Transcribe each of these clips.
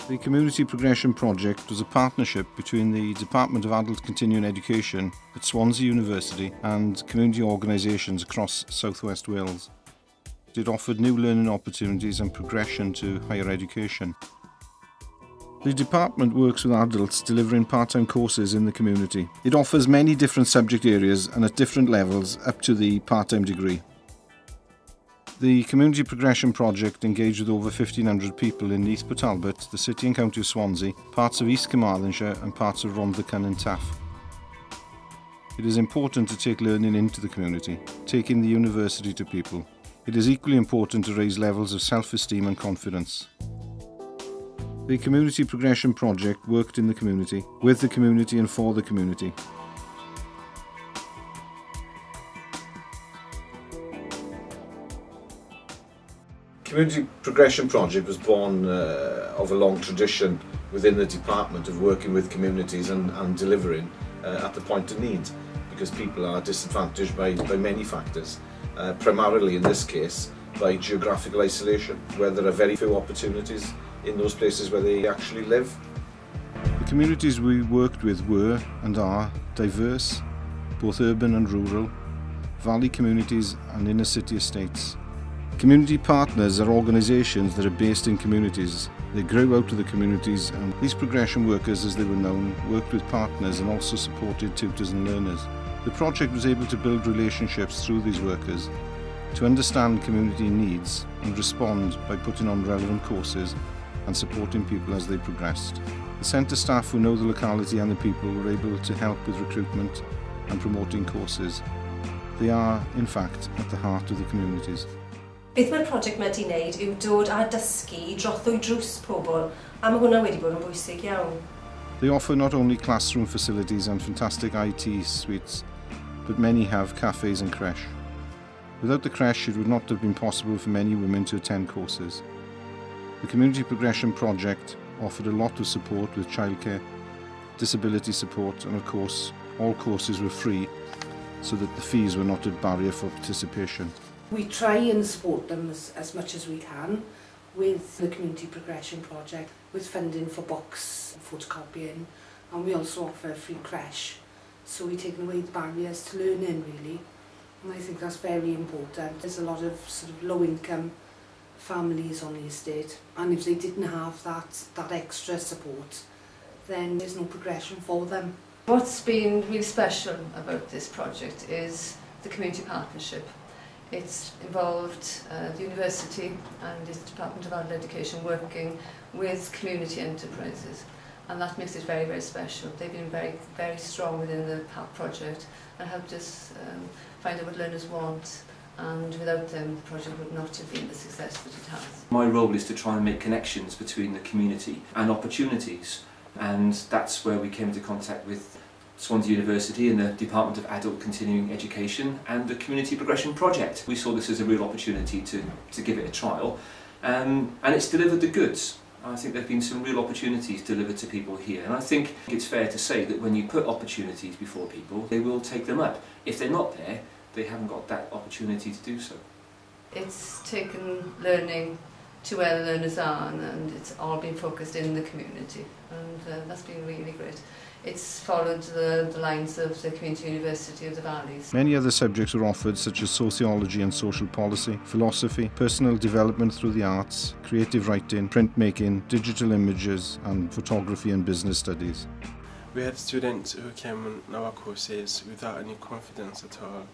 The Community Progression Project was a partnership between the Department of Adult Continuing Education at Swansea University and community organisations across South West Wales. It offered new learning opportunities and progression to higher education. The department works with adults delivering part-time courses in the community. It offers many different subject areas and at different levels up to the part-time degree. The Community Progression Project engaged with over 1,500 people in Neath Talbot, the City and County of Swansea, parts of East Carmarthenshire and parts of Rhondda and Taff. It is important to take learning into the community, taking the university to people. It is equally important to raise levels of self-esteem and confidence. The Community Progression Project worked in the community, with the community and for the community. The Community Progression Project was born of a long tradition within the department of working with communities and delivering at the point of need, because people are disadvantaged by many factors, primarily in this case by geographical isolation, where there are very few opportunities in those places where they actually live. The communities we worked with were and are diverse, both urban and rural, valley communities and inner city estates. Community partners are organisations that are based in communities. They grew out of the communities, and these progression workers, as they were known, worked with partners and also supported tutors and learners. The project was able to build relationships through these workers, to understand community needs and respond by putting on relevant courses and supporting people as they progressed. The centre staff who know the locality and the people were able to help with recruitment and promoting courses. They are, in fact, at the heart of the communities. Beth mae'r prosiect yma wedi wneud yw dod a dysgu drothwy drws pobl, a mae hwnna wedi bod yn bwysig iawn. They offer not only classroom facilities and fantastic IT suites, but many have cafes and creche. Without the creche, it would not have been possible for many women to attend courses. The Community Progression Project offered a lot of support with childcare, disability support, and of course, all courses were free, so that the fees were not a barrier for participation. We try and support them as much as we can with the Community Progression Project, with funding for books, photocopying, and we also offer free creche. So we're taking away the barriers to learning, really, and I think that's very important. There's a lot of sort of low-income families on the estate, and if they didn't have that extra support, then there's no progression for them. What's been really special about this project is the community partnership. It's involved the university and the Department of Adult Education working with community enterprises, and that makes it very, very special. They've been very, very strong within the project and helped us find out what learners want, and without them the project would not have been the success that it has. My role is to try and make connections between the community and opportunities, and that's where we came into contact with Swansea University and the Department of Adult Continuing Education and the Community Progression Project. We saw this as a real opportunity to give it a trial, and it's delivered the goods. I think there have been some real opportunities delivered to people here, and I think it's fair to say that when you put opportunities before people, they will take them up. If they're not there, they haven't got that opportunity to do so. It's taken learning to where the learners are, and it's all been focused in the community, and that's been really great. It's followed the lines of the Community University of the Valleys. Many other subjects are offered, such as sociology and social policy, philosophy, personal development through the arts, creative writing, printmaking, digital images, and photography and business studies. We had students who came on our courses without any confidence at all,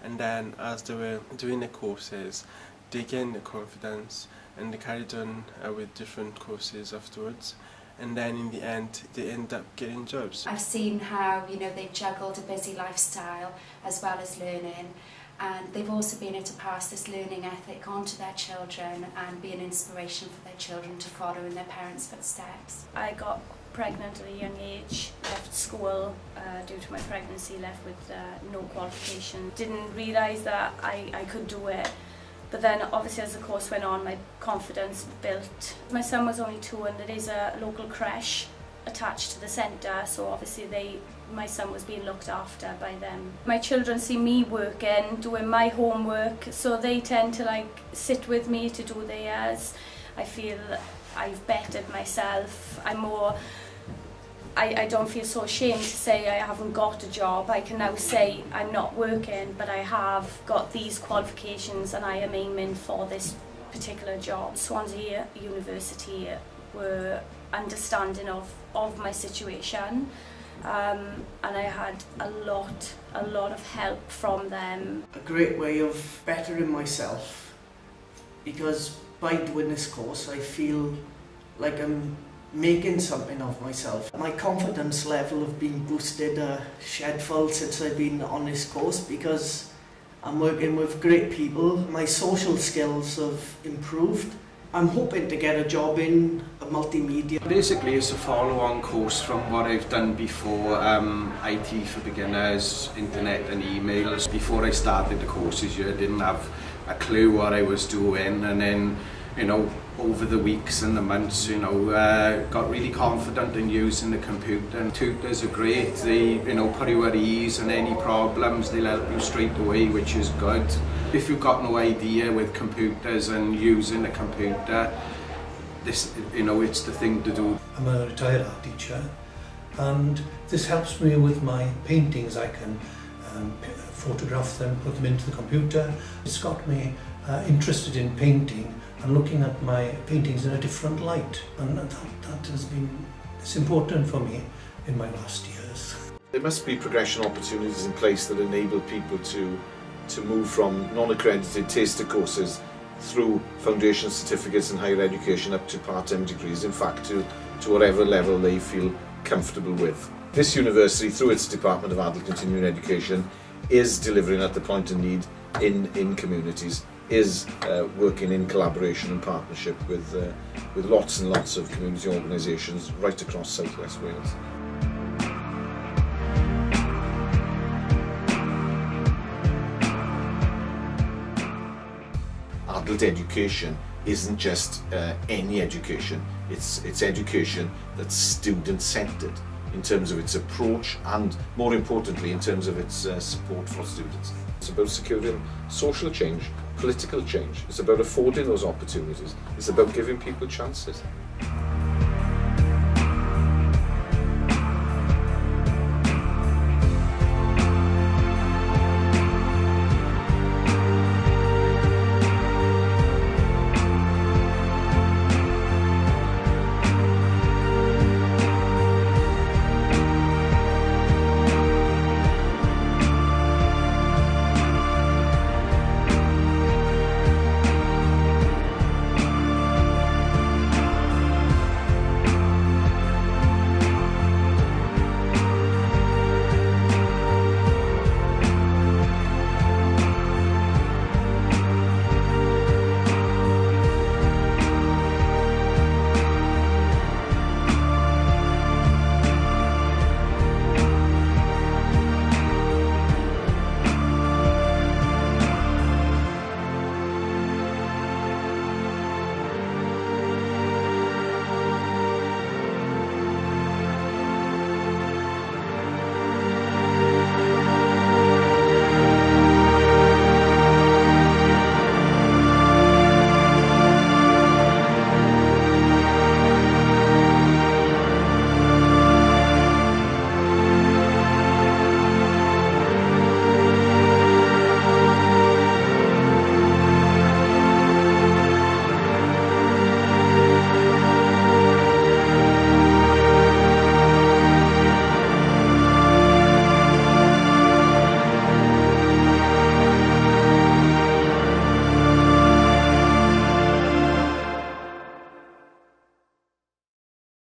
and then as they were doing the courses, they gained the confidence and they carried on with different courses afterwards. And then in the end they end up getting jobs. I've seen how, you know, they've juggled a busy lifestyle as well as learning, and they've also been able to pass this learning ethic on to their children and be an inspiration for their children to follow in their parents' footsteps. I got pregnant at a young age, left school due to my pregnancy, left with no qualification. Didn't realise that I could do it. But then obviously as the course went on, my confidence built. My son was only 2 and there is a local creche attached to the centre, so obviously my son was being looked after by them. My children see me working, doing my homework, so they tend to like sit with me to do theirs. I feel I've bettered myself. I don't feel so ashamed to say I haven't got a job. I can now say I'm not working, but I have got these qualifications and I am aiming for this particular job. Swansea University were understanding of my situation, and I had a lot of help from them. A great way of bettering myself, because by doing this course I feel like I'm making something of myself. My confidence level have been boosted a shedful since I've been on this course, because I'm working with great people. My social skills have improved. I'm hoping to get a job in multimedia. Basically it's a follow-on course from what I've done before, IT for beginners, internet and emails. Before I started the courses I didn't have a clue what I was doing, and then over the weeks and the months, got really confident in using the computer. And tutors are great. They, put you at ease, and any problems they'll help you straight away, which is good. If you've got no idea with computers and using a computer, this, it's the thing to do. I'm a retired art teacher, and this helps me with my paintings. I can photograph them, put them into the computer. It's got me interested in painting and looking at my paintings in a different light, and that has been important for me in my last years. There must be progression opportunities in place that enable people to move from non-accredited taster courses through foundation certificates in higher education up to part-time degrees, in fact to whatever level they feel comfortable with. This university, through its Department of Adult Continuing Education, is delivering at the point of need in communities, is working in collaboration and partnership with lots and lots of community organisations right across South West Wales. Adult education isn't just any education, it's education that's student-centred in terms of its approach and, more importantly, in terms of its support for students. It's about securing social change, political change. It's about affording those opportunities. It's about giving people chances.